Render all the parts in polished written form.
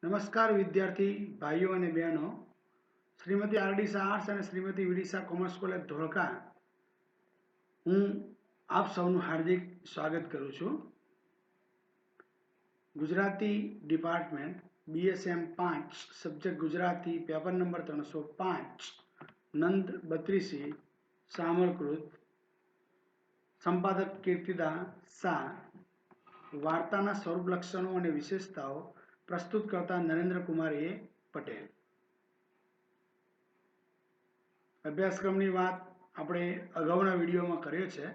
નમસ્કાર વિદ્યાર્થી ભાઈઓ અને બહેનો. Shrimati R D Shah arts અને Shrimati V D Shah commerce college Dholka, હું આપ સૌનું હાર્દિક સ્વાગત કરું છું. Gujarati department BSM 5 subject Gujarati paper number 305 નંદ 32 સામળકૃત, સંપાદક કીર્તિદા શાહ, વાર્તાના સ્વરૂપ લક્ષણો અને વિશેષતાઓ પ્રસ્તુત કરતા નરેન્દ્ર કુમાર એ પટેલ. અભ્યાસક્રમની વાત આપણે અગાઉના વિડીયોમાં કર્યો છે,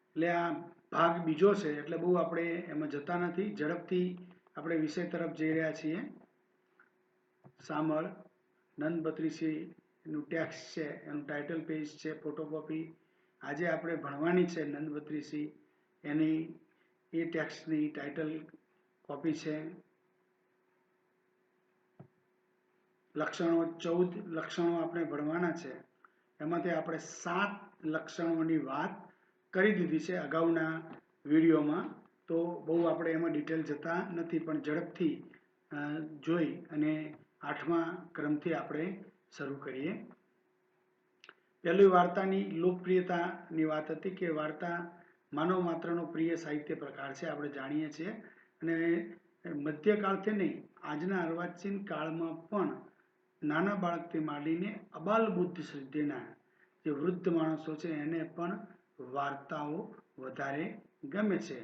એટલે આ ભાગ બીજો છે, એટલે બહુ આપણે એમાં જતા નથી. ઝડપથી આપણે વિષય તરફ જઈ રહ્યા છીએ. સામળ નંદ 32 નું ટેક્સ્ટ છે, એનું ટાઇટલ પેજ છે, ફોટોકોપી આજે આપણે ભણવાની છે. નંદ 32 એની એ ટેક્સ્ટની ટાઇટલ કોપી છે. લક્ષણો 14 લક્ષણો આપણે ભણવાના છે. એમાંથી આપણે 7 લક્ષણોની વાત કરી દીધી છે અગાઉના વિડીયોમાં, તો બહુ આપણે એમાં ડિટેલ જતા નથી, પણ ઝડપથી જોઈ અને 8મા ક્રમથી આપણે શરૂ કરીએ. પહેલી વાર્તાની લોકપ્રિયતાની વાત હતી કે વાર્તા માનવ માત્રનો પ્રિય સાહિત્ય પ્રકાર છે, આપણે જાણીએ છીએ. અને મધ્યકાળથી નહીં, આજના અર્વાચીન કાળમાં પણ નાના બાળકથી માંડીને અબાલ બુદ્ધ સુધીના જે વૃદ્ધ માણસો છે એને પણ વાર્તાઓ વધારે ગમે છે,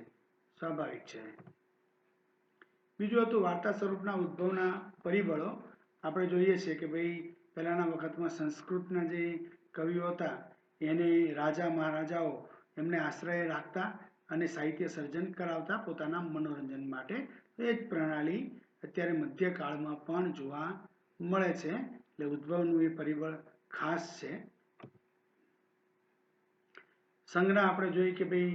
સ્વાભાવિક છે. બીજું હતું વાર્તા સ્વરૂપના ઉદ્ભવના પરિબળો. આપણે જોઈએ છીએ કે ભાઈ પહેલાના વખતમાં સંસ્કૃતના જે કવિઓ હતા એને રાજા મહારાજાઓ એમને આશ્રય રાખતા અને સાહિત્ય સર્જન કરાવતા પોતાના મનોરંજન માટે. એ જ પ્રણાલી અત્યારે મધ્યકાળમાં પણ જોવા મળે છે, એટલે ઉદ્ભવનું એ પરિબળ ખાસ છે. સંજ્ઞા આપણે જોઈએ કે ભાઈ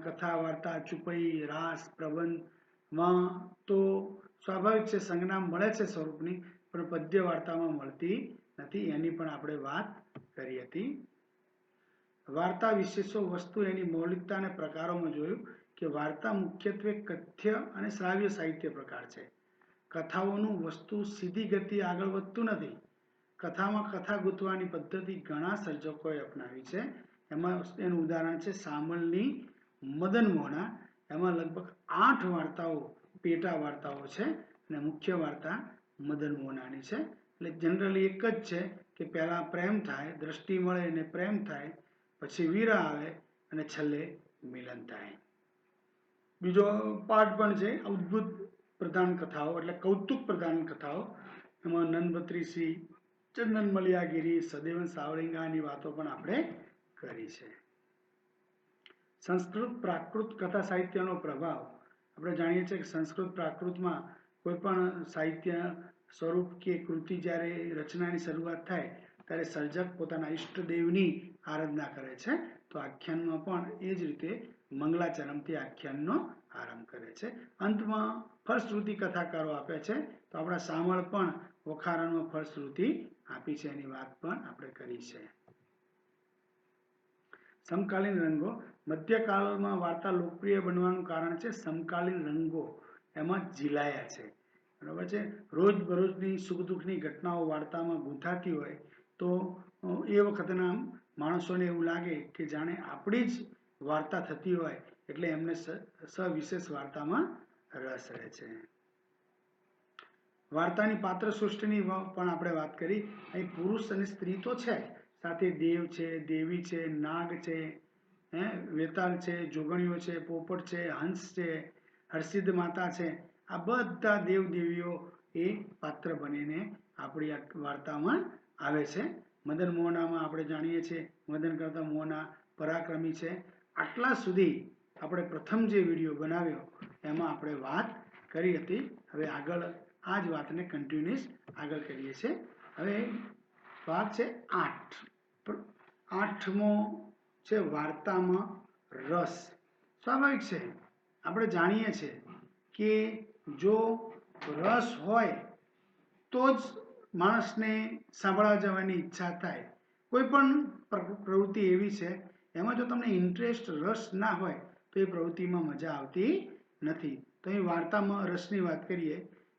કથા, વાર્તા, ચુપઈ, રાસ, પ્રબંધમાં તો સ્વાભાવિક છે સંજ્ઞા મળે છે સ્વરૂપની, પણ પદ્ય વાર્તામાં મળતી નથી. એની પણ આપણે વાત કરી હતી. વાર્તા વિશેષો વસ્તુ, એની મૌલિકતા અને પ્રકારોમાં જોયું કે વાર્તા મુખ્યત્વે કથ્ય અને શ્રાવ્ય સાહિત્ય પ્રકાર છે. કથાઓનું વસ્તુ સીધી ગતિ આગળ વધતું નથી. કથામાં કથા ગૂંથવાની પદ્ધતિ ઘણા સર્જકોએ અપનાવી છે. એમાં એનું ઉદાહરણ છે સામલની મદન મોહના. એમાં લગભગ 8 વાર્તાઓ પેટા વાર્તાઓ છે અને મુખ્ય વાર્તા મદન મોહનાની છે. એટલે જનરલી એક જ છે કે પહેલા પ્રેમ થાય, દ્રષ્ટિ મળે અને પ્રેમ થાય, પછી વીરા આવે અને છેલ્લે મિલન થાય. બીજો પાઠ પણ છે અદ્ભુત પ્રધાન કથાઓ, એટલે કૌતુક પ્રધાન કથાઓ. એમાં નંદ 32, ચંદન મલિયાગીરી, સદેવન સાવલિંગાની વાતો પણ આપણે કરી છે. સંસ્કૃત પ્રાકૃત કથા સાહિત્યનો પ્રભાવ. આપણે જાણીએ છીએ કે સંસ્કૃત પ્રાકૃતમાં કોઈ પણ સાહિત્ય સ્વરૂપ કે કૃતિ જ્યારે રચનાની શરૂઆત થાય ત્યારે સર્જક પોતાના ઈષ્ટદેવની આરાધના કરે છે. તો આખ્યાનમાં પણ એ જ રીતે મંગલાચરણથી આખ્યાનનો આરંભ કરે છે. અંતમાં ફળશ્રુતિ કથાકારો આપે છે. તો આપણા સામળ પણ વખારણમાં ફળશ્રુતિ આપી છે, એની વાત પણ આપણે કરી છે. સમકાલીન રંગો. મધ્યકાળમાં વાર્તા લોકપ્રિય બનવાનું કારણ છે સમકાલીન રંગો એમાં ઝીલાયા છે. બરાબર છે. રોજબરોજની સુખ દુઃખની ઘટનાઓ વાર્તામાં ગૂંથાતી હોય તો એ વખતના માણસોને એવું લાગે કે જાણે આપણી જ વાર્તા થતી હોય, એટલે એમને સવિશેષ વાર્તામાં રસ રહે છે. વાર્તાની પાત્ર સૃષ્ટિની પણ આપણે વાત કરી. અહીં પુરુષ અને સ્ત્રી તો છે, સાથે દેવ છે, દેવી છે, નાગ છે, વેતાળ છે, જોગણીઓ છે, પોપટ છે, હંસ છે, હરસિદ્ધ માતા છે. આ બધા દેવ દેવીઓ એ પાત્ર બનીને આપણી આ વાર્તામાં આવે છે. મદન મોહનામાં આપણે જાણીએ છીએ મદન કરતા મોહના પરાક્રમી છે. આટલા સુધી આપણે પ્રથમ જે વિડીયો બનાવ્યો એમાં આપણે વાત કરી હતી. હવે આગળ આ જ વાતને કન્ટિન્યુઅસ આગળ કરીએ છીએ. હવે વાત છે 8. 8મો છે વાર્તામાં રસ. સ્વાભાવિક છે, આપણે જાણીએ છીએ કે જો રસ હોય તો જ માણસને સાંભળવા જવાની ઈચ્છા થાય. કોઈ પણ પ્રવૃત્તિ એવી છે એમાં જો તમને ઇન્ટરેસ્ટ, રસ ના હોય તો એ પ્રવૃત્તિમાં મજા આવતી નથી. તો એ વાર્તામાં રસની વાત કરીએ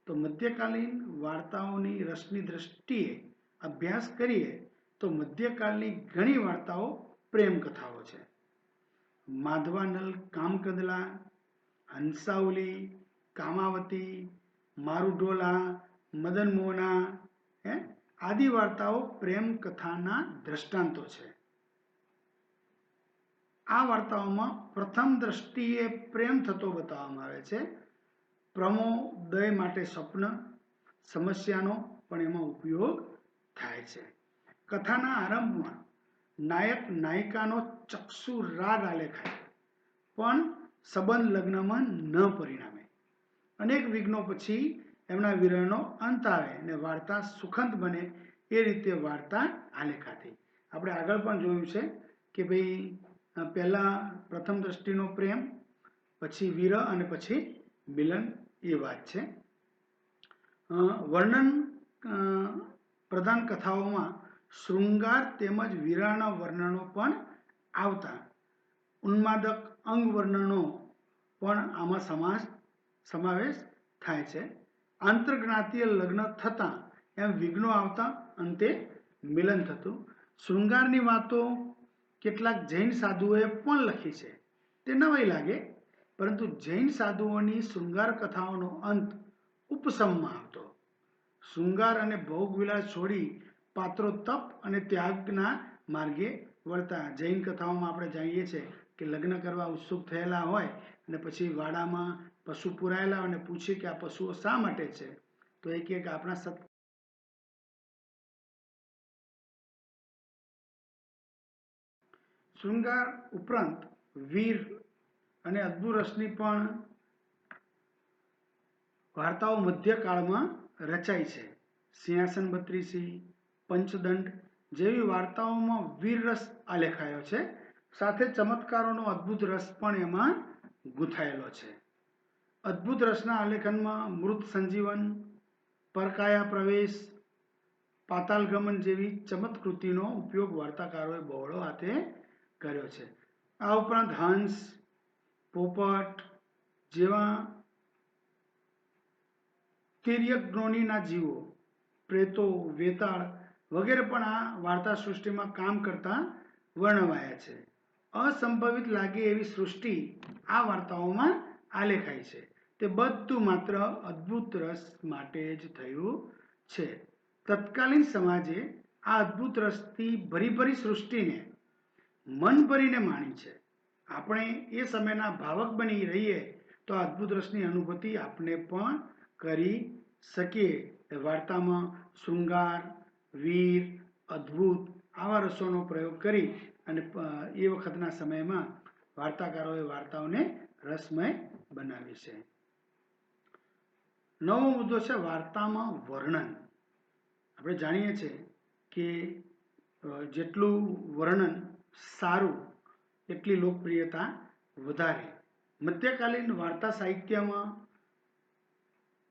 તો મધ્યકાલીન વાર્તાઓની રસની દ્રષ્ટિએ અભ્યાસ કરીએ તો મધ્યકાળની ઘણી વાર્તાઓ પ્રેમ કથાઓ છે. માધવાનલ કામકદલા, હંસાવલી, કામાવતી, મારુઢોલા, મદન મોહના આદિ વાર્તાઓ પ્રેમ કથાના દ્રષ્ટાંતો છે. આ વાર્તાઓમાં પ્રથમ દ્રષ્ટિએ પ્રેમ થતો બતાવવામાં આવે છે. પ્રમોદય માટે સ્વપ્ન, સમસ્યાનો પણ એમાં ઉપયોગ થાય છે. કથાના આરંભમાં નાયક નાયિકાનો ચક્ષુ રાગ આલેખાય પણ સંબંધ લગ્નમાં ન પરિણામે. અનેક વિઘ્નો પછી એમના વિરહનો અંત આવે અને વાર્તા સુખંત બને એ રીતે વાર્તા આલેખાતી. આપણે આગળ પણ જોયું છે કે ભાઈ પહેલા પ્રથમ દ્રષ્ટિનો પ્રેમ, પછી વિરહ અને પછી મિલન, એ વાત છે. વર્ણન પ્રધાન કથાઓમાં શૃંગાર તેમજ વિરહના વર્ણનો પણ આવતા ઉન્માદક અંગ વર્ણનો પણ આમાં સમાવેશ થાય છે. આંતરજ્ઞાતીય લગ્ન થતા એમ વિઘ્નો આવતા અંતે મિલન થતું. શૃંગારની વાતો કેટલાક જૈન સાધુઓએ પણ લખી છે. તે નવાઈ લાગે, પરંતુ જૈન સાધુઓની શૃંગાર કથાઓનો અંત ઉપસમમાં આવતો. શૃંગાર અને ભોગવિલાસ છોડી પાત્રો તપ અને ત્યાગના માર્ગે વળતા. જૈન કથાઓમાં આપણે જાણીએ છીએ કે લગ્ન કરવા ઉત્સુક થયેલા હોય અને પછી વાડામાં પશુ પુરાયેલા હોય અને પૂછે કે આ પશુઓ શા માટે છે, તો એ કહે કે આપણા શૃંગાર ઉપરાંત વીર અને અદ્ભુત રસની પણ વાર્તાઓ મધ્યકાળમાં રચાઈ છે. સિંહાસન બત્રીસી, પંચદંડ જેવી વાર્તાઓમાં વીર રસ આલેખાયો છે. સાથે ચમત્કારોનો અદ્ભુત રસ પણ એમાં ગૂંથાયેલો છે. અદ્ભુત રસના આલેખનમાં મૃત સંજીવન, પરકાયા પ્રવેશ, પાતાલગમન જેવી ચમત્કૃતિનો ઉપયોગ વાર્તાકારોએ બહોળો હાથે કર્યો છે. આ ઉપરાંત હંસ, પોપટ જેવા તિર્યગ્નોનીના જીવો, પ્રેતો, વેતાળ વગેરે પણ આ વાર્તા સૃષ્ટિમાં કામ કરતા વર્ણવાયા છે. અસંભવિત લાગે એવી સૃષ્ટિ આ વાર્તાઓમાં આલેખાય છે. તે બધું માત્ર અદ્ભુત રસ માટે જ થયું છે. તત્કાલીન સમાજે આ અદ્ભુત રસથી ભરી સૃષ્ટિને મન ભરીને માણી છે. આપણે એ સમયના ભાવક બની રહીએ તો આ અદ્ભુત રસની અનુભૂતિ આપણે પણ કરી શકીએ. વાર્તામાં શૃંગાર, વીર, અદ્ભુત આવા રસોનો પ્રયોગ કરી અને એ વખતના સમયમાં વાર્તાકારોએ વાર્તાઓને રસમય બનાવી છે. નવો મુદ્દો છે વાર્તામાં વર્ણન. આપણે જાણીએ છીએ કે જેટલું વર્ણન સારું એટલી લોકપ્રિયતા વધારે. મધ્યકાલીન વાર્તા સાહિત્યમાં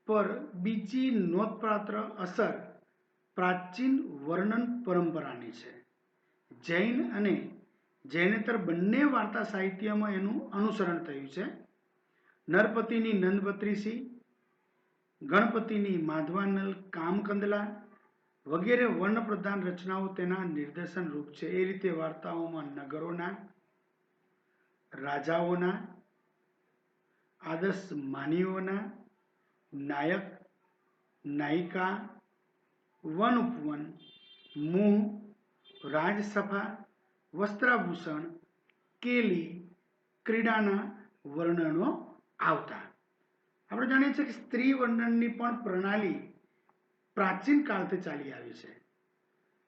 પર બીજી નોંધપાત્ર અસર પ્રાચીન વર્ણન પરંપરાની છે. જૈન અને જૈનેતર બંને વાર્તા સાહિત્યમાં એનું અનુસરણ થયું છે. નરપતિની નંદબત્રીસી, ગણપતિની માધવાનલ કામકંદલા વગેરે વર્ણપ્રધાન રચનાઓ તેના નિદર્શન રૂપ છે. એ રીતે વાર્તાઓમાં નગરોના, રાજાઓના, આદર્શ માનવીઓના, નાયક નાયિકા, વન ઉપવન, મોહ, રાજસભા, વસ્ત્રાભૂષણ, કેલી, ક્રીડાના વર્ણનો આવતા. આપણે જાણીએ છીએ કે સ્ત્રી વર્ણનની પણ પ્રણાલી પ્રાચીન કાળથી ચાલી આવી છે.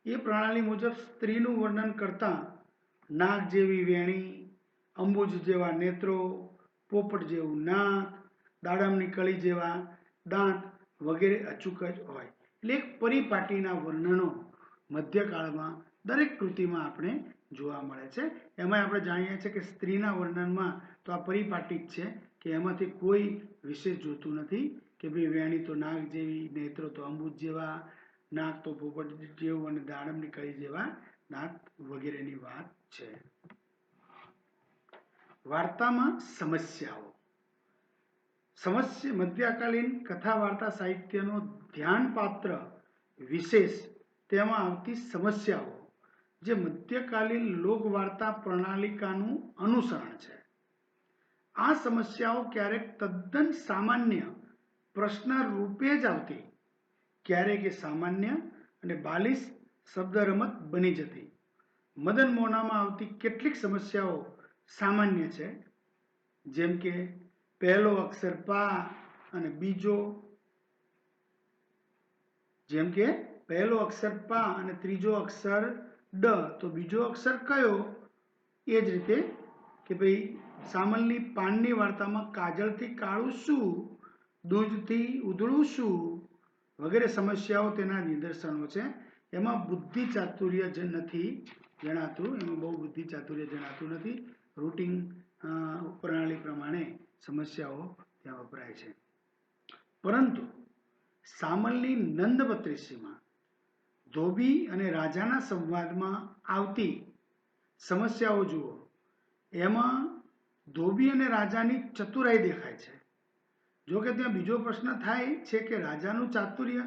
એ પ્રણાલી મુજબ સ્ત્રીનું વર્ણન કરતા નાગ જેવી વેણી, અંબુજ જેવા નેત્રો, પોપટ જેવું નાક, દાડમની કળી જેવા દાંત વગેરે અચૂક જ હોય. એટલે એક પરિપાટીના વર્ણનો મધ્યકાળમાં દરેક કૃતિમાં આપણે જોવા મળે છે. એમાં આપણે જાણીએ છીએ કે સ્ત્રીના વર્ણનમાં તો આ પરિપાટી જ છે કે એમાંથી કોઈ વિશેષ જોતું નથી કે ભાઈ વેણી તો નાગ જેવી, નેત્રો તો અંબુજ જેવા, નાક તો પોપટ જેવું અને દાડમની કળી જેવા દાંત વગેરેની વાત છે. વાર્તામાં સમસ્યાઓ. મધ્યકાલીન કથા વાર્તા સાહિત્યનો ધ્યાનપાત્ર વિશેષ તેમાં આવતી સમસ્યાઓ જે મધ્યકાલીન લોકવાર્તા પ્રણાલિકાનું અનુસરણ છે. આ સમસ્યાઓ ક્યારેક તદ્દન સામાન્ય પ્રશ્ન રૂપે જ આવતી, ક્યારેક એ સામાન્ય અને બાલિશ શબ્દ રમત બની જતી. મદન મોહનામાં આવતી કેટલીક સમસ્યાઓ સામાન્ય છે, જેમ કે પહેલો અક્ષર પા અને બીજો, જેમ કે પહેલો અક્ષર પા અને ત્રીજો અક્ષર ડ, તો બીજો અક્ષર કયો? એ જ રીતે કે ભાઈ સામલની પાનની વાર્તામાં કાજલથી કાળું શું, દૂધથી ઉધળું શું વગેરે સમસ્યાઓ તેના નિદર્શનો છે. એમાં બુદ્ધિ ચાતુર્ય જ નથી જણાતું, એમાં બહુ બુદ્ધિ ચાતુર્ય જણાતું નથી. રૂટિન પ્રણાલી પ્રમાણે સમસ્યાઓ ત્યાં વપરાય છે. પરંતુ સામલની નંદ બત્રીસીમાં ધોબી અને રાજાના સંવાદમાં આવતી સમસ્યાઓ જુઓ. એમાં ધોબી અને રાજાની ચતુરાઈ દેખાય છે. જો કે ત્યાં બીજો પ્રશ્ન થાય છે કે રાજાનું ચાતુર્ય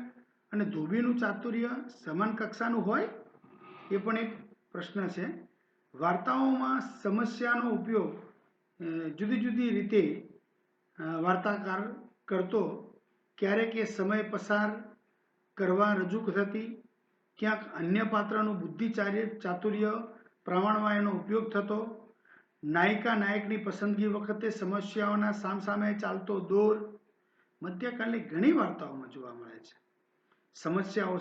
અને ધોબીનું ચાતુર્ય સમાન કક્ષાનું હોય, એ પણ એક પ્રશ્ન છે. વાર્તાઓમાં સમસ્યાનો ઉપયોગ જુદી જુદી રીતે વાર્તાકાર કરતો. ક્યારેક એ સમય પસાર કરવા રજૂ થતી, ક્યાંક અન્ય પાત્રનું બુદ્ધિ ચાતુર્ય પ્રમાણમાં એનો ઉપયોગ થતો. નાયિકા નાયકની પસંદગી વખતે સમસ્યાઓના સામસામે ચાલતો દોર મધ્યકાલની ઘણી વાર્તાઓમાં જોવા મળે છે. સમસ્યાઓ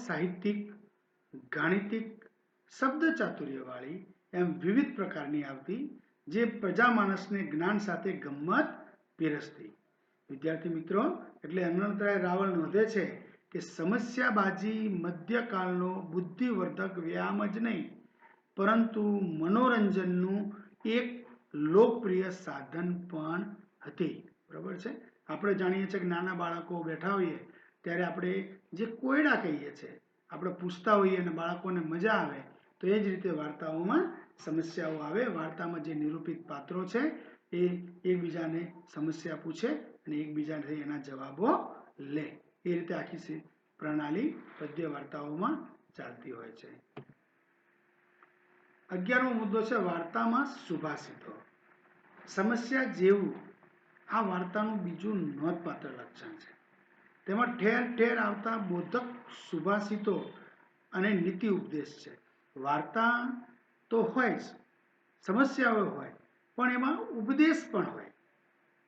સાહિત્યિક, ગાણિતિક, શબ્દ ચાતુર્યવાળી એમ વિવિધ પ્રકારની આવતી, જે પ્રજામાનસને જ્ઞાન સાથે ગમ્મત પીરસતી. વિદ્યાર્થી મિત્રો, એટલે અનંતરાય રાવલ નોંધે છે કે સમસ્યાબાજી મધ્યકાળનો બુદ્ધિવર્ધક વ્યાયામ જ નહીં, પરંતુ મનોરંજનનું એક લોકપ્રિય સાધન પણ હતી. બરાબર છે. આપણે જાણીએ છીએ કે નાના બાળકો બેઠા હોઈએ ત્યારે આપણે જે કોયડા કહીએ છીએ, આપણે પૂછતા હોઈએ અને બાળકોને મજા આવે, તો એ જ રીતે વાર્તાઓમાં સમસ્યાઓ આવે. વાર્તામાં જે નિરૂપિત પાત્રો છે એ એકબીજાને સમસ્યા પૂછે અને એકબીજાથી એના જવાબો લે. એ રીતે આખી પ્રણાલી પદ્ય વાર્તાઓમાં ચાલતી હોય છે. 11મો મુદ્દો છે વાર્તામાં સુભાષિતો. સમસ્યા જેવું આ વાર્તાનું બીજું નોંધપાત્ર લક્ષણ છે. તેમાં ઠેર ઠેર આવતા બોધક સુભાષિતો અને નીતિ ઉપદેશ છે. વાર્તા તો હોય જ, સમસ્યાઓ હોય, પણ એમાં ઉપદેશ પણ હોય.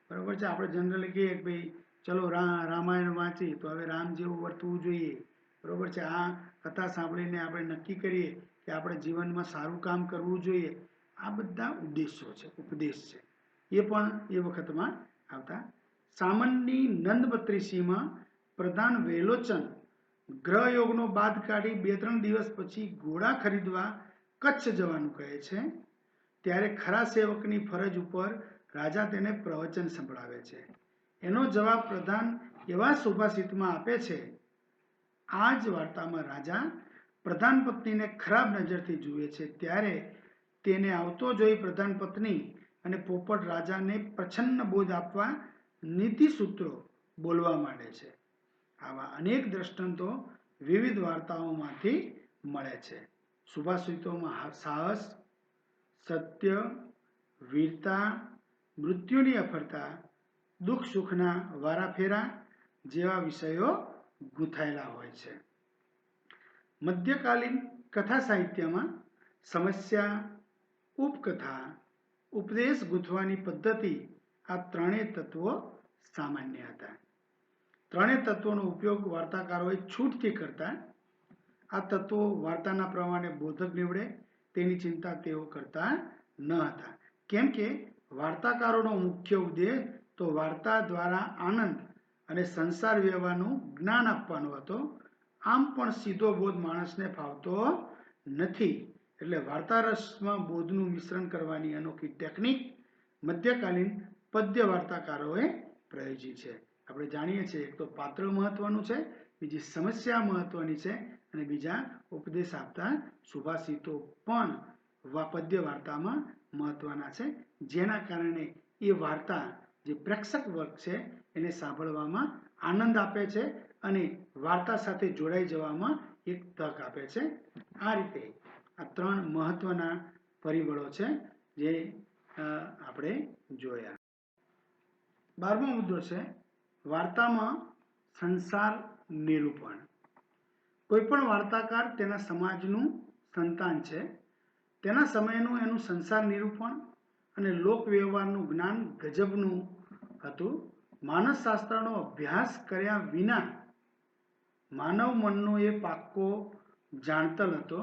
બરાબર છે. આપણે જનરલી કહીએ કે ભાઈ ચલો રામાયણ વાંચી તો હવે રામ જેવું વર્તવું જોઈએ. બરાબર છે. આ કથા સાંભળીને આપણે નક્કી કરીએ કે આપણે જીવનમાં સારું કામ કરવું જોઈએ. આ બધા ઉદ્દેશો છે, ઉપદેશ છે. એ પણ એ વખતમાં આવતા. સામનની નંદ બત્રીસીમાં પ્રધાન વેલોચન ગ્રહયોગનો બાદ કાઢી 2-3 દિવસ પછી ઘોડા ખરીદવા કચ્છ જવાનું કહે છે. ત્યારે ખરા સેવકની ફરજ ઉપર રાજા તેને પ્રવચન સંભળાવે છે. એનો જવાબ પ્રધાન એવા સુભાષિતમાં આપે છે. આ જ વાર્તામાં રાજા પ્રધાન પત્નીને ખરાબ નજરથી જુએ છે. ત્યારે તેને આવતો જોઈ પ્રધાન પત્ની અને પોપટ રાજાને પ્રચ્છન્ન બોધ આપવા નીતિ સૂત્રો બોલવા માંડે છે. આવા અનેક દ્રષ્ટાંતો વિવિધ વાર્તાઓમાંથી મળે છે. સુભાષિતોમાં સાહસ, સત્ય, વીરતા, મૃત્યુની અફરતા, દુઃખ સુખના વારાફેરા જેવા વિષયો ગૂંથાયેલા હોય છે. મધ્યકાલીન કથા સાહિત્યમાં સમસ્યા, ઉપકથા, ઉપદેશ ગૂંથવાની પદ્ધતિ આ ત્રણેય તત્વો સામાન્ય હતા. ત્રણેય તત્વોનો ઉપયોગ વાર્તાકારોએ છૂટથી કરતા. આ તત્વો વાર્તાના પ્રમાણે બોધક નીવડે તેની ચિંતા તેઓ કરતા ન હતા. કેમ કે વાર્તાકારોનો મુખ્ય ઉદ્દેશ તો વાર્તા દ્વારા આનંદ અને સંસાર વ્યવહારનું જ્ઞાન આપવાનો હતો. આમ પણ સીધો બોધ માણસને ફાવતો નથી. એટલે વાર્તા રસમાં બોધનું મિશ્રણ કરવાની અનોખી ટેકનિક મધ્યકાલીન પદ્ય વાર્તાકારોએ પ્રયોજી છે. આપણે જાણીએ છીએ એક તો પાત્ર મહત્વનું છે, બીજી સમસ્યા મહત્વની છે અને બીજા ઉપદેશ આપતા સુભાષિતો પણ પદ્ય વાર્તામાં મહત્વના છે. જેના કારણે એ વાર્તા જે પ્રેક્ષક વર્ગ છે એને સાંભળવામાં આનંદ આપે છે અને વાર્તા સાથે જોડાઈ જવામાં એક તક આપે છે. આ રીતે આ 3 મહત્વના પરિબળો છે જે આપણે જોયા. 12મો મુદ્દો છે વાર્તામાં સંસાર નિરૂપણ. કોઈ પણ વાર્તાકાર તેના સમાજનું સંતાન છે. તેના સમયનું એનું સંસાર નિરૂપણ અને લોક વ્યવહારનું જ્ઞાન ગજબનું હતું. માનસશાસ્ત્રનો અભ્યાસ કર્યા વિના માનવ મનનો એ પાક્કો જાણતલ હતો.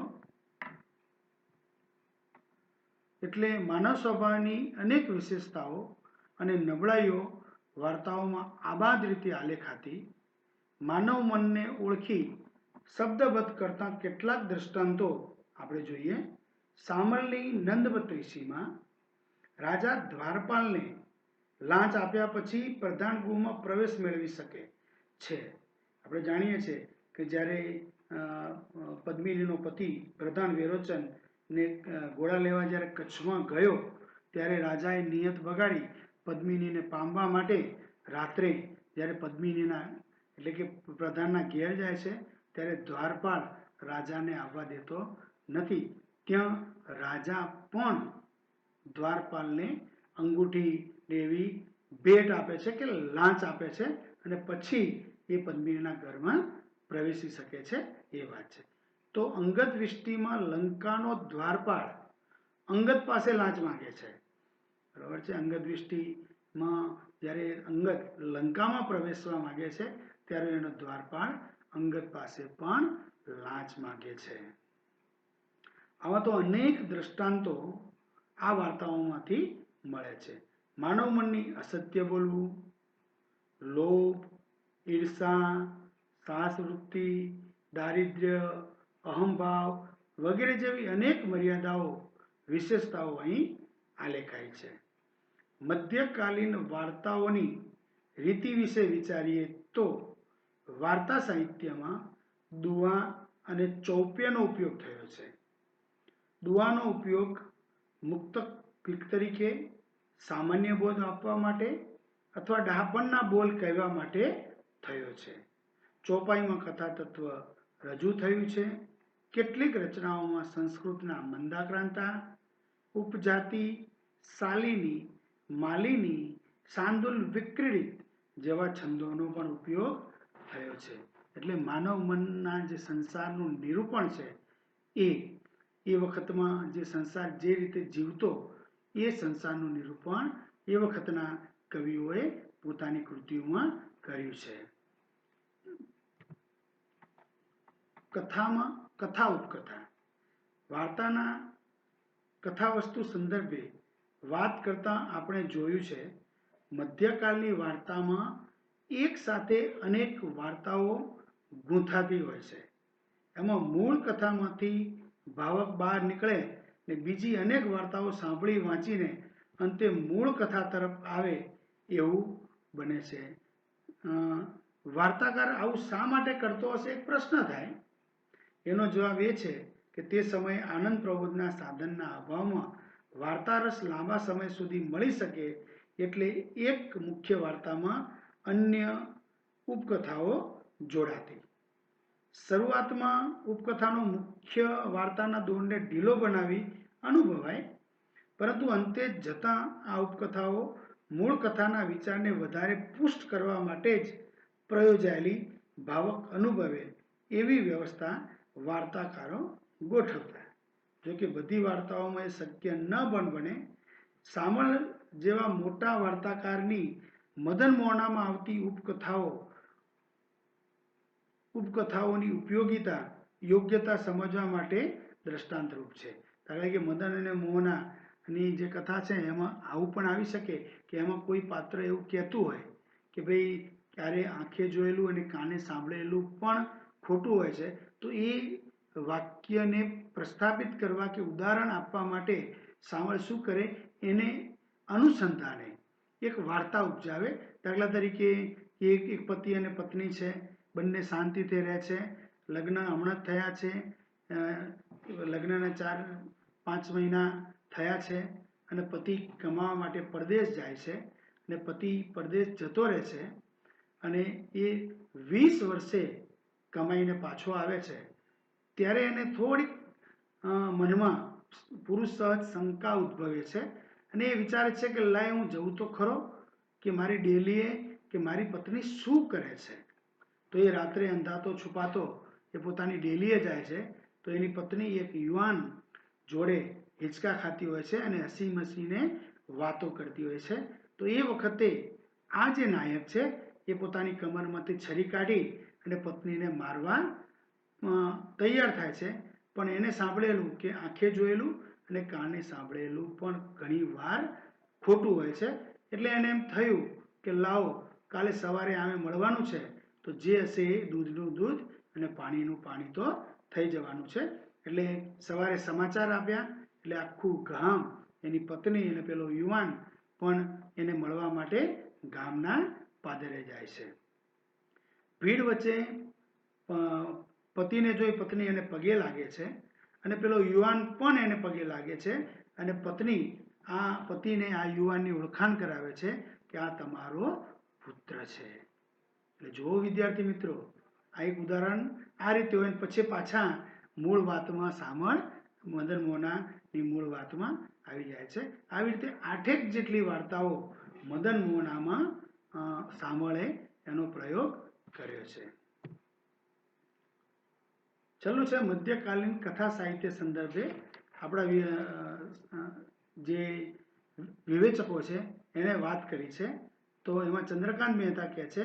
એટલે માનવ સ્વભાવની અનેક વિશેષતાઓ અને નબળાઈઓ વાર્તાઓમાં આબાદ રીતે આલેખાતી. માનવ મનને ઓળખી શબ્દબદ્ધ કરતા કેટલાક દ્રષ્ટાંતો આપણે જોઈએ. સામલની નંદબત્રીસીમાં રાજા દ્વારપાલને લાંચ આપ્યા પછી પ્રધાન ગૃહમાં પ્રવેશ મેળવી શકે છે. આપણે જાણીએ છીએ કે જ્યારે પદ્મિનીનો પતિ પ્રધાન વિરોચન ને ઘોડા લેવા જ્યારે કચ્છમાં ગયો ત્યારે રાજાએ નિયત બગાડી પદ્મિનીને પામવા માટે રાત્રે જ્યારે પદ્મિનીના એટલે કે પ્રધાનના ઘેર જાય છે ત્યારે દ્વારપાળ રાજાને આવવા દેતો નથી. ત્યાં રાજા પણ દ્વારપાલને અંગૂઠી દેવી ભેટ આપે છે કે લાંચ આપે છે અને પછી એ પદ્મિનીના ઘરમાં પ્રવેશી શકે છે એ વાત છે. તો અંગદ વિષ્ટિમાં લંકાનો દ્વારપાળ અંગદ પાસે લાંચ માંગે છે. બરાબર છે. અંગદ વિષ્ટિમાં જ્યારે અંગદ લંકામાં પ્રવેશવા માંગે છે ત્યારે એનો દ્વારપાળ અંગદ પાસે પણ લાંચ માંગે છે. આવા તો અનેક દ્રષ્ટાંતો આ વાર્તાઓમાંથી મળે છે. માનવ મનની અસત્ય બોલવું, લોભ, ઈર્ષા, સાહસવૃત્તિ, દારિદ્ર્ય, અહંભાવ વગેરે જેવી અનેક મર્યાદાઓ વિશેષતાઓ અહીં આલેખાઈ છે. મધ્યકાલીન વાર્તાઓની રીતિ વિશે વિચારીએ તો વાર્તા સાહિત્યમાં દુઆ અને ચૌપ્યનો ઉપયોગ થયો છે. દુઆનો ઉપયોગ મુક્તક તરીકે, સામાન્ય બોધ આપવા માટે અથવા ડહાપણના બોલ કહેવા માટે થયો છે. ચોપાઈમાં કથા તત્વ રજૂ થયું છે. કેટલીક રચનાઓમાં સંસ્કૃતના મંદાક્રાંતા, ઉપજાતિ, શાલિની, માલિની, શાર્દૂલ વિક્રીડિત જેવા છંદોનો પણ ઉપયોગ થયો છે. એટલે માનવ મનના જે સંસારનું નિરૂપણ છે એ વખતમાં જે સંસાર જે રીતે જીવતો એ સંસારનું નિરૂપણ એ વખતના કવિઓએ પોતાની કૃતિઓમાં કર્યું છે. કથામાં કથા ઉપકથા. વાર્તાના કથાવસ્તુ સંદર્ભે વાત કરતા આપણે જોયું છે મધ્યકાળની વાર્તામાં એક સાથે અનેક વાર્તાઓ ગૂંથાતી હોય છે. એમાં મૂળ કથામાંથી ભાવક બહાર નીકળે ને બીજી અનેક વાર્તાઓ સાંભળી વાંચીને અંતે મૂળ કથા તરફ આવે એવું બને છે. વાર્તાકાર આવું શા માટે કરતો હશે એક પ્રશ્ન થાય. એનો જવાબ એ છે કે તે સમયે આનંદ પ્રબોધના સાધનના અભાવમાં વાર્તારસ લાંબા સમય સુધી મળી શકે એટલે એક મુખ્ય વાર્તામાં અન્ય ઉપકથાઓ જોડાતી. શરૂઆતમાં ઉપકથાનો મુખ્ય વાર્તાના દોરને ઢીલો બનાવી અનુભવાય, પરંતુ અંતે જતાં આ ઉપકથાઓ મૂળ કથાના વિચારને વધારે પુષ્ટ કરવા માટે જ પ્રયોજાયેલી ભાવક અનુભવે એવી વ્યવસ્થા વાર્તાકારો ગોઠવતા. જો કે બધી વાર્તાઓમાં એ શક્ય ન પણ બને. સામળ જેવા મોટા વાર્તાકારની મદન મોહનામાં આવતી ઉપકથાઓની યોગ્યતા સમજવા માટે દ્રષ્ટાંતરૂપ છે. કારણ કે મદન અને મોહનાની જે કથા છે એમાં આવું પણ આવી શકે કે એમાં કોઈ પાત્ર એવું કહેતું હોય કે ભાઈ ક્યારે આંખે જોયેલું અને કાને સાંભળેલું પણ ખોટું હોય છે. તો એ વાક્યને પ્રસ્થાપિત કરવા કે ઉદાહરણ આપવા માટે સામળ શું કરે, એને અનુસંધાને એક વાર્તા ઉપજાવે. દાખલા તરીકે એક પતિ અને પત્ની છે, બંને શાંતિથી રહે છે, લગ્ન હમણાં જ થયા છે, લગ્નના 4-5 મહિના થયા છે અને પતિ કમાવા માટે પરદેશ જાય છે અને પતિ પરદેશ જતો રહે છે અને એ 20 વર્ષે કમાઈને પાછો આવે છે ત્યારે એને થોડીક મનમાં પુરુષ સહજ શંકા ઉદ્ભવે છે અને એ વિચારે છે કે લાય હું જવું તો ખરો કે મારી ડેલીએ કે મારી પત્ની શું કરે છે. તો એ રાત્રે અંધાતો છુપાતો એ પોતાની ડેલીએ જાય છે તો એની પત્ની એક યુવાન જોડે હિંચકા ખાતી હોય છે અને હસી મસીને વાતો કરતી હોય છે. તો એ વખતે આ જે નાયક છે એ પોતાની કમરમાંથી છરી કાઢી અને પત્નીને મારવા તૈયાર થાય છે. પણ એને સાંભળેલું કે આંખે જોયેલું અને કાને સાંભળેલું પણ ઘણી વાર ખોટું હોય છે. એટલે એને એમ થયું કે લાવો કાલે સવારે આમે મળવાનું છે તો જે હશે એ દૂધનું દૂધ અને પાણીનું પાણી તો થઈ જવાનું છે. એટલે સવારે સમાચાર આપ્યા એટલે આખું ગામ એની પત્ની અને પેલો યુવાન પણ એને મળવા માટે ગામના પાદરે જાય છે. ભીડ વચ્ચે પતિને જોઈ પત્ની એને પગે લાગે છે અને પેલો યુવાન પણ એને પગે લાગે છે અને પત્ની આ પતિને આ યુવાનની ઓળખાણ કરાવે છે કે આ તમારો પુત્ર છે. એટલે જો વિદ્યાર્થી મિત્રો આ એક ઉદાહરણ આ રીતે હોય પછી પાછા મૂળ વાતમાં સામળ મદન મોહનાની મૂળ વાતમાં આવી જાય છે. આવી રીતે 8 જેટલી વાર્તાઓ મદન મોહનામાં સામળે એનો પ્રયોગ કર્યો છે. છેલ્લું છે મધ્યકાલીન કથા સાહિત્ય સંદર્ભે આપણા જે વિવેચકો છે એને વાત કરી છે. તો એમાં ચંદ્રકાંત મહેતા કહે છે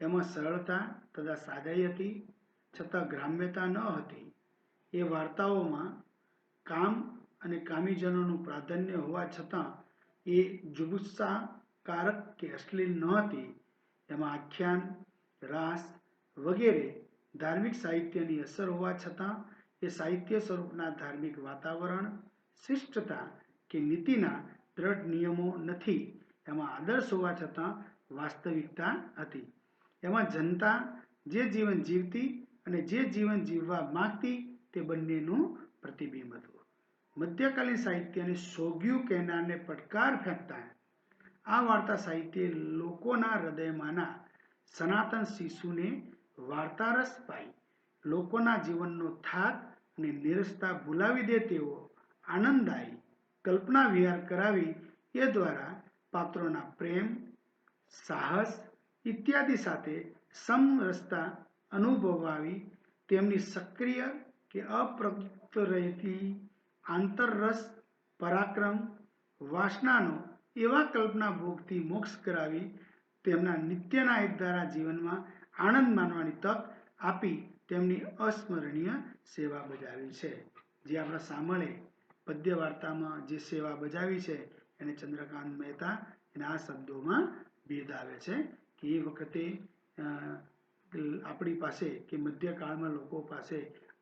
એમાં સરળતા તથા સાદાઈ હતી છતાં ગ્રામ્યતા ન હતી. એ વાર્તાઓમાં કામ અને કામીજનોનું પ્રાધાન્ય હોવા છતાં એ જુગુપ્સાકારક કે અશ્લીલ ન હતી. એમાં આખ્યાન રાસ વગેરે ધાર્મિક સાહિત્યની અસર હોવા છતાં એ સાહિત્ય સ્વરૂપના ધાર્મિક વાતાવરણ શિષ્ટતા કે નીતિના દ્રઢ નિયમો નથી. એમાં આદર્શ હોવા છતાં વાસ્તવિકતા હતી. એમાં જનતા જે જીવન જીવતી અને જે જીવન જીવવા માંગતી તે બંનેનું પ્રતિબિંબ હતું. મધ્યકાલીન સાહિત્યને સોગ્યું કહેનારને પડકાર ફેંકતા આ વાર્તા સાહિત્ય લોકોના હૃદયમાંના સનાતન શિશુને વાર્તારસ પાઈ લોકોના જીવનનો થાક અને નિરસતા ભૂલાવી દે તેવો આનંદદાયી કલ્પના વિહાર કરાવી એ દ્વારા પાત્રોના પ્રેમ સાહસ ઇત્યાદિ સાથે સમરસતા અનુભવાવી તેમની સક્રિય કે અપ્રવૃત્ત રહેતી આંતરરસ પરાક્રમ વાસનાનો એવા કલ્પના ભોગથી મોક્ષ કરાવી તેમના નિત્યના એકધારા જીવનમાં આનંદ માનવાની તક આપી તેમની અસ્મરણીય સેવા બજાવી છે. જે આપણા સામળે પદ્ય વાર્તામાં જે સેવા બજાવી છે એને ચંદ્રકાંત મહેતા એના આ શબ્દોમાં બિરદાવે છે કે એ વખતે આપણી પાસે કે મધ્યકાળમાં લોકો પાસે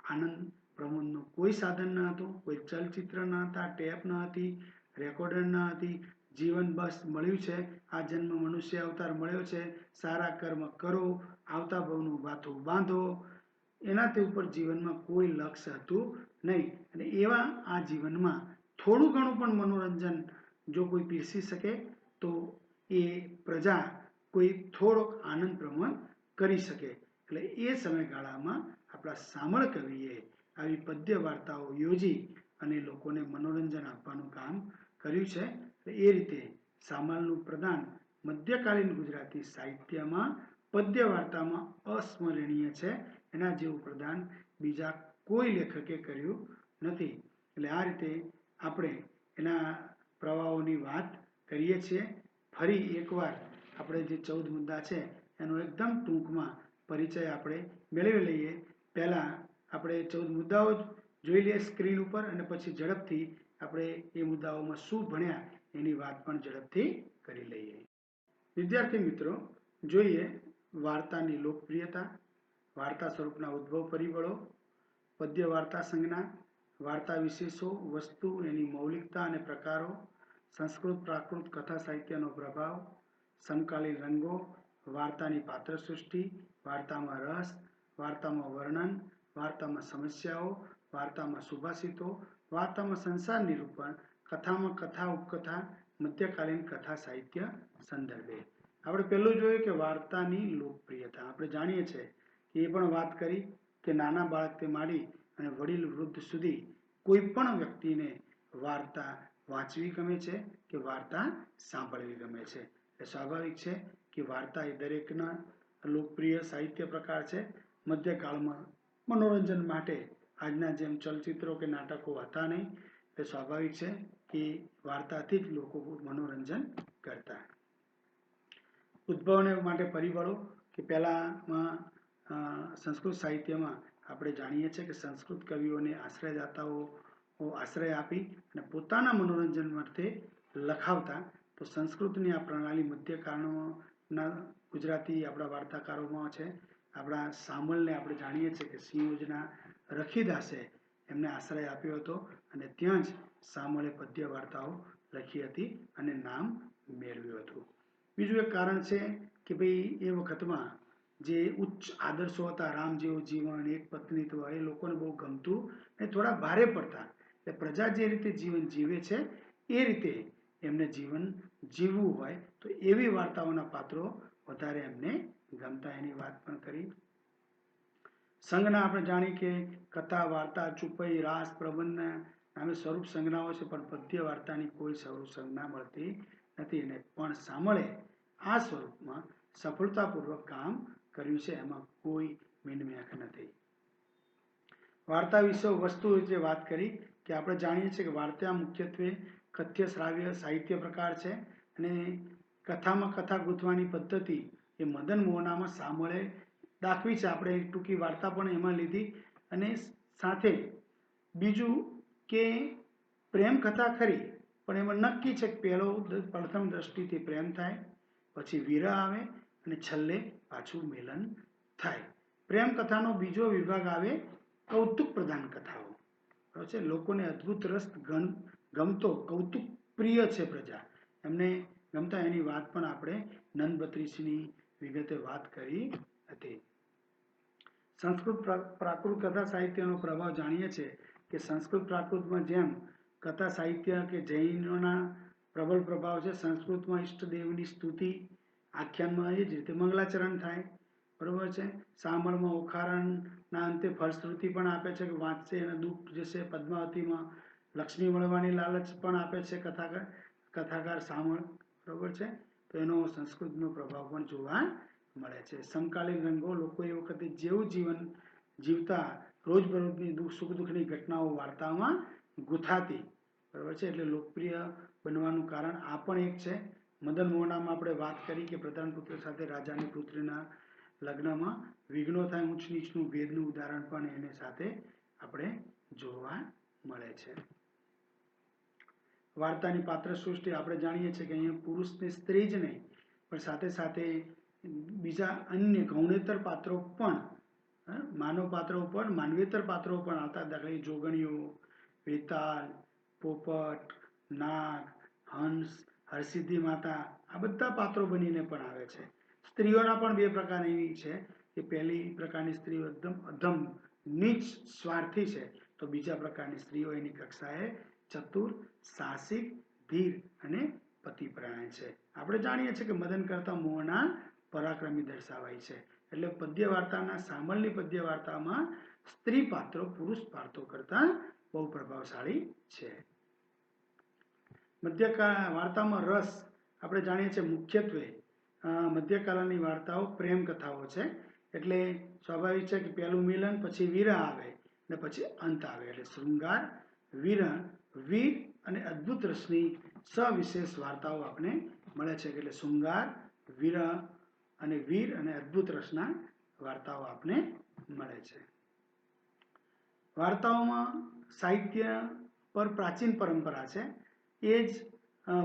આનંદ પ્રમોદનું કોઈ સાધન ન હતું, કોઈ ચલચિત્ર ન હતા, ટેપ ન હતી, રેકોર્ડર ન હતી. જીવન બસ મળ્યું છે, આ જન્મ મનુષ્ય અવતાર મળ્યો છે, સારા કર્મ કરો, આવતા ભવનું બાથું બાંધો. એનાથી ઉપર જીવનમાં કોઈ લક્ષ્ય હતું નહીં. અને એવા આ જીવનમાં થોડું ઘણું પણ મનોરંજન જો કોઈ પીરસી શકે તો એ પ્રજા કોઈ થોડોક આનંદ પ્રમોદ કરી શકે. એટલે એ સમયગાળામાં આપણા સામળ કવિએ આવી પદ્ય વાર્તાઓ યોજી અને લોકોને મનોરંજન આપવાનું કામ કર્યું છે. એ રીતે સામળનું પ્રદાન મધ્યકાલીન ગુજરાતી સાહિત્યમાં પદ્ય વાર્તામાં અસ્મરણીય છે. એના જેવું પ્રદાન બીજા કોઈ લેખકે કર્યું નથી. એટલે આ રીતે આપણે એના પ્રવાહોની વાત કરીએ છીએ. ફરી એકવાર આપણે જે 14 મુદ્દા છે એનો એકદમ ટૂંકમાં પરિચય આપણે મેળવી લઈએ. પહેલાં આપણે 14 મુદ્દાઓ જોઈ લઈએ સ્ક્રીન ઉપર અને પછી ઝડપથી આપણે એ મુદ્દાઓમાં શું ભણ્યા એની વાત પણ ઝડપથી કરી લઈએ. વિદ્યાર્થી મિત્રો, જોઈએ વાર્તાની લોકપ્રિયતા, વાર્તા સ્વરૂપના ઉદ્ભવ પરિબળો, પદ્ય વાર્તા સંજ્ઞા, વાર્તા વિશેષો, વસ્તુ, એની મૌલિકતા અને પ્રકારો, સંસ્કૃત પ્રાકૃત કથા સાહિત્યનો પ્રભાવ, સમકાલીન રંગો, વાર્તાની પાત્ર સૃષ્ટિ, વાર્તામાં રસ, વાર્તામાં વર્ણન, વાર્તામાં સમસ્યાઓ, વાર્તામાં સુભાષિતો, વાર્તામાં સંસાર નિરૂપણ, કથામાં કથા ઉપકથા મધ્યકાલીન કથા સાહિત્ય સંદર્ભે. આપણે પહેલું જોયું કે વાર્તાની લોકપ્રિયતા. આપણે જાણીએ છીએ કે એ પણ વાત કરી કે નાના બાળકથી માંડી અને વડીલ વૃદ્ધ સુધી કોઈ પણ વ્યક્તિને વાર્તા વાંચવી ગમે છે કે વાર્તા સાંભળવી ગમે છે. એટલે સ્વાભાવિક છે કે વાર્તા એ દરેકના લોકપ્રિય સાહિત્ય પ્રકાર છે. મધ્યકાળમાં મનોરંજન માટે આજના જેમ ચલચિત્રો કે નાટકો હતા નહીં. એ સ્વાભાવિક છે કે વાર્તાથી જ લોકો મનોરંજન કરતા. ઉદ્ભવને માટે પરિબળો કે પહેલામાં સંસ્કૃત સાહિત્યમાં આપણે જાણીએ છીએ કે સંસ્કૃત કવિઓને આશ્રયદાતાઓ આશ્રય આપી અને પોતાના મનોરંજન માટે લખાવતા. તો સંસ્કૃતની આ પ્રણાલી મધ્યકાળના ગુજરાતી આપણા વાર્તાકારોમાં છે. આપણા સામલને આપણે જાણીએ છીએ કે સિંહોજના રખીદાસે એમને આશ્રય આપ્યો હતો અને ત્યાં જ સામળે પદ્ય વાર્તાઓ લખી હતી અને નામ મેળવ્યું હતું. બીજું એક કારણ છે કે ભાઈ એ વખતમાં જે ઉચ્ચ આદર્શો હતા, રામ જેવું જીવન, એક પત્નીત્વ, એ લોકોને બહુ ગમતું અને થોડા ભારે પડતા. એટલે પ્રજા જે રીતે જીવન જીવે છે એ રીતે એમને જીવન જીવવું હોય તો એવી વાર્તાઓના પાત્રો વધારે એમને ગમતા. એની વાત પણ કરી. સંજ્ઞા આપણે જાણી કે કથા, વાર્તા, ચુપઈ, રાસ, પ્રબંધના નામે સ્વરૂપ સંજ્ઞાઓ છે, પણ પદ્ય વાર્તાની કોઈ સ્વરૂપ સંજ્ઞા મળતી નથી. અને પણ સામળે આ સ્વરૂપમાં સફળતાપૂર્વક કામ કર્યું છે, એમાં કોઈ મિનમેખ નથી. વાર્તા વિશે વસ્તુ વિશે વાત કરી કે આપણે જાણીએ છીએ કે વાર્તા મુખ્યત્વે કથ્ય શ્રાવ્ય સાહિત્ય પ્રકાર છે અને કથામાં કથા ગૂંથવાની પદ્ધતિ એ મદન મોહનામાં સામળે દાખવી છે. આપણે ટૂંકી વાર્તા પણ એમાં લીધી. અને સાથે બીજું કે પ્રેમ કથા ખરી, પણ એમાં નક્કી છે કે પ્રથમ દ્રષ્ટિથી પ્રેમ થાય, પછી વિરહ આવે અને છેલ્લે પાછું મિલન થાય. પ્રેમ કથાનો બીજો વિભાગ આવે કૌતુક પ્રધાન કથાઓ. બરાબર છે. લોકોને અદ્ભુત રસ ગમતો, કૌતુક પ્રિય છે પ્રજા, એમને ગમતા. એની વાત પણ આપણે નંદ બત્રીસની વિગતે વાત કરી હતી. સંસ્કૃત પ્રાકૃત કથા સાહિત્યનો પ્રભાવ જાણીએ છીએ કે સંસ્કૃત પ્રાકૃતમાં જેમ કથા સાહિત્ય કે જૈનોના પ્રબળ પ્રભાવ છે, સંસ્કૃતમાં ઈષ્ટદેવની સ્તુતિ આખ્યાનમાં એ જ રીતે મંગલાચરણ થાય. બરોબર છે. સામળમાં ઓખારણના અંતે ફલશ્રુતિ પણ આપે છે કે વાંચશે અને દુઃખ જશે. પદ્માવતીમાં લક્ષ્મી મળવાની લાલચ પણ આપે છે કથાકાર સામળ. બરોબર છે. તો એનો સંસ્કૃતનો પ્રભાવ પણ જોવા મળે છે. સમકાલીન રંગો, લોકો એ વખતે જેવું જીવન જીવતા, રોજબરોજની સુખ દુઃખની ઘટનાઓ વાર્તામાં ગૂંથાતી. બરાબર છે. એટલે લોકપ્રિય બનવાનું કારણ આ પણ એક છે. મદન મોહનામાં આપણે વાત કરી કે પ્રધાન પુત્ર સાથે રાજાની પુત્રીના લગ્નમાં વિઘ્નો થાય, ઊંચ નીચનું ભેદનું ઉદાહરણ પણ એને સાથે આપણે જોવા મળે છે. વાર્તાની પાત્ર સૃષ્ટિ આપણે જાણીએ છીએ કે અહીંયા પુરુષ ને સ્ત્રી જ નહીં, પણ સાથે સાથે બીજા અન્ય ગૌણેતર પાત્રો પણ, માનવ પાત્રો પણ, માનવેતર પાત્રો પણ આવતા. દાખલા જોગણીઓ, વેતાલ, પોપટ, નાગ, હંસ, હરસિદ્ધિ માતા, આ બધા પાત્રો બનીને પણ આવે છે. સ્ત્રીઓના પણ બે પ્રકારની છે કે પહેલી પ્રકારની સ્ત્રીઓ એકદમ અધમ, નીચ, સ્વાર્થી છે, તો બીજા પ્રકારની સ્ત્રીઓ એની કક્ષાએ ચતુર, સાહસિક, ધીર અને પતિપરાયણ છે. આપણે જાણીએ છીએ કે મદન કરતા મોહના પરાક્રમી દર્શાવાય છે. એટલે પદ્ય વાર્તાના સામળની પદ્ય વાર્તામાં સ્ત્રી પાત્રો પુરુષ પાત્રો કરતા બહુ પ્રભાવશાળી છે. મધ્યકાળ વાર્તામાં રસ આપણે જાણીએ છીએ મુખ્યત્વે મધ્યકાળની વાર્તાઓ પ્રેમ કથાઓ છે. એટલે સ્વાભાવિક છે કે પહેલું મિલન, પછી વિરહ આવે અને પછી અંત આવે. એટલે શૃંગાર, વિરહ, વીર અને અદ્ભુત રસની સવિશેષ વાર્તાઓ આપણે મળે છે. એટલે શૃંગાર, વિરહ અને વીર અને અદ્ભુત રસના વાર્તાઓ આપણે મળે છે. વાર્તાઓમાં સાહિત્ય પર પ્રાચીન પરંપરા છે. એ જ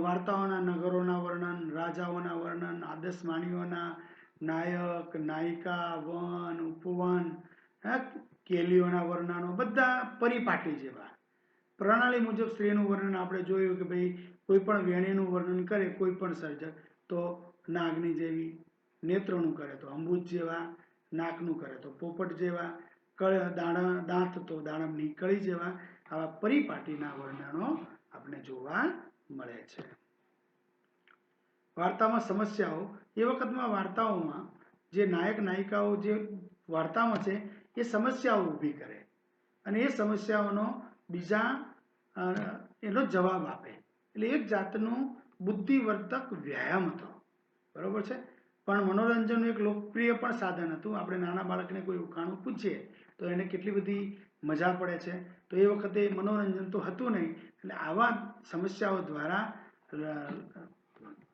વાર્તાઓના નગરોના વર્ણન, રાજાઓના વર્ણન, આદર્શ વાણીઓના નાયક, નાયિકા, વન, ઉપવન, કેલીઓના વર્ણનો બધા પરિપાટી જેવા. પ્રણાલી મુજબ સ્ત્રીનું વર્ણન આપણે જોયું કે ભાઈ કોઈ પણ વેણીનું વર્ણન કરે કોઈ પણ સર્જક તો નાગની જેવી, નેત્રોનું કરે તો અંબુજ જેવા, નાકનું કરે તો પોપટ જેવા, દાંત તો દાડમની કળી જેવા, આવા પરિપાટીના વર્ણનો આપણે જોવા મળે છે. વાર્તામાં સમસ્યાઓ, એ વખતમાં વાર્તાઓમાં જે નાયક નાયિકાઓ જે વાર્તામાં છે એ સમસ્યાઓ ઊભી કરે અને એ સમસ્યાઓનો બીજા એનો જવાબ આપે. એટલે એક જાતનું બુદ્ધિવર્ધક વ્યાયામ હતો. બરોબર છે. પણ મનોરંજનનું એક લોકપ્રિય પણ સાધન હતું. આપણે નાના બાળકને કોઈ ઉખાણું પૂછીએ તો એને કેટલી બધી મજા પડે છે. તો એ વખતે મનોરંજન તો હતું નહીં, એટલે આવા સમસ્યાઓ દ્વારા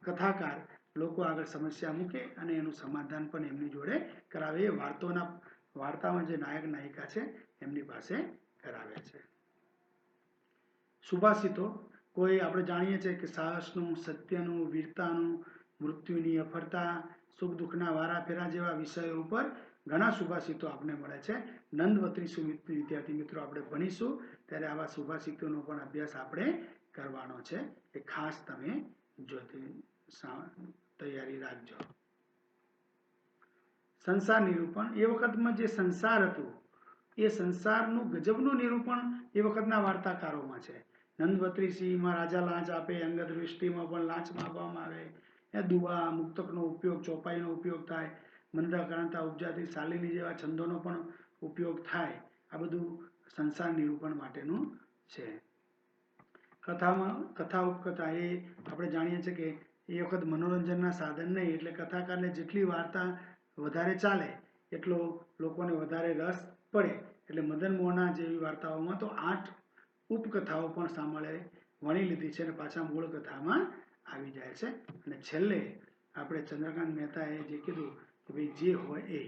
કથાકાર લોકો આગળ સમસ્યા મૂકે અને એનું સમાધાન પણ એમની જોડે કરાવે. એ વાર્તામાં જે નાયક નાયિકા છે એમની પાસે કરાવે છે. સુભાષિતો, કોઈ આપણે જાણીએ છીએ કે સાહસનું, સત્યનું, વીરતાનું, મૃત્યુની અફરતા, સુખ દુઃખના વારાફેરા જેવા વિષયો ઉપર ઘણા સુભાષિતો આપણને મળે છે. નંદવત્રી વિદ્યાર્થી મિત્રો આપણે ભણીશું ત્યારે આવા સુભાષિતોનો પણ અભ્યાસ આપણે કરવાનો છે. એ ખાસ તમે તૈયારી રાખજો. સંસાર નિરૂપણ, એ વખતમાં જે સંસાર હતું એ સંસારનું ગજબનું નિરૂપણ એ વખતના વાર્તાકારોમાં છે. નંદવત્રીસિંહમાં રાજા લાંચ આપે, અંગદ વૃષ્ટિમાં પણ લાંચ માગવામાં આવે, દુઆ, મુક્તકનો ઉપયોગ, ચોપાઈનો ઉપયોગ થાય, મંદાક્રાંતા, ઉપજાતિ, શાલિની જેવા છંદોનો પણ ઉપયોગ થાય. આ બધું સંસાર નિરૂપણ માટેનું છે. કથા ઉપકથા, એ આપણે જાણીએ છીએ કે એ વખત મનોરંજનના સાધન નહીં, એટલે કથાકારને જેટલી વાર્તા વધારે ચાલે એટલો લોકોને વધારે રસ પડે. એટલે મદન મોહના જેવી વાર્તાઓમાં તો 8 ઉપકથાઓ પણ સાંભળે વણી લીધી છે અને પાછા મૂળ કથામાં આવી જાય છે. અને છેલ્લે આપણે ચંદ્રકાંત મહેતાએ જે કીધું કે ભાઈ જે હોય એ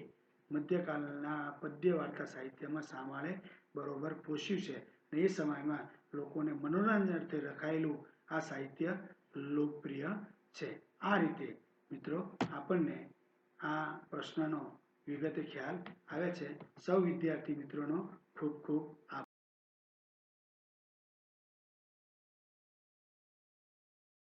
મધ્યકાલના પદ્ય વાર્તા સાહિત્યમાં સામાળે બરોબર પોષ્યું છે અને એ સમયમાં લોકોને મનોરંજન અર્થે રખાયેલું આ સાહિત્ય લોકપ્રિય છે. આ રીતે મિત્રો આપણને આ પ્રશ્નનો વિગતે ખ્યાલ આવે છે. સૌ વિદ્યાર્થી મિત્રોનો ખૂબ ખૂબ